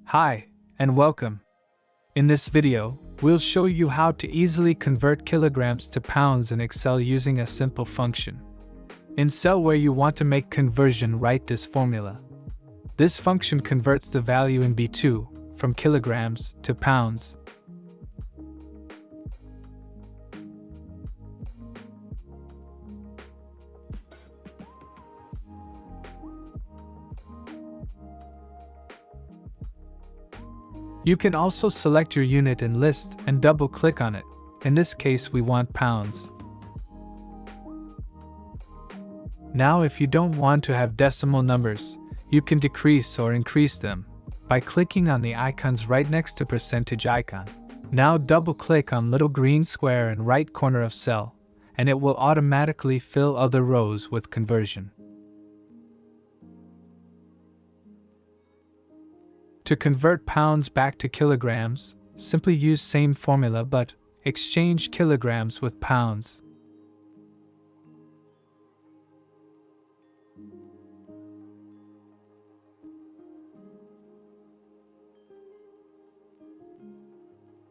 Hi, and welcome. In this video, we'll show you how to easily convert kilograms to pounds in Excel using a simple function. In cell where you want to make conversion, write this formula. This function converts the value in B2 from kilograms to pounds. You can also select your unit in list and double-click on it. In this case, we want pounds. Now, if you don't want to have decimal numbers, you can decrease or increase them by clicking on the icons right next to percentage icon. Now double-click on little green square in right corner of cell, and it will automatically fill other rows with conversion. To convert pounds back to kilograms, simply use same formula but exchange kilograms with pounds.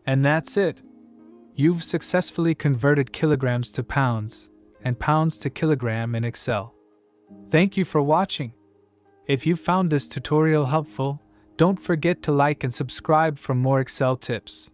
And that's it. You've successfully converted kilograms to pounds and pounds to kilogram in Excel. Thank you for watching. If you found this tutorial helpful, don't forget to like and subscribe for more Excel tips.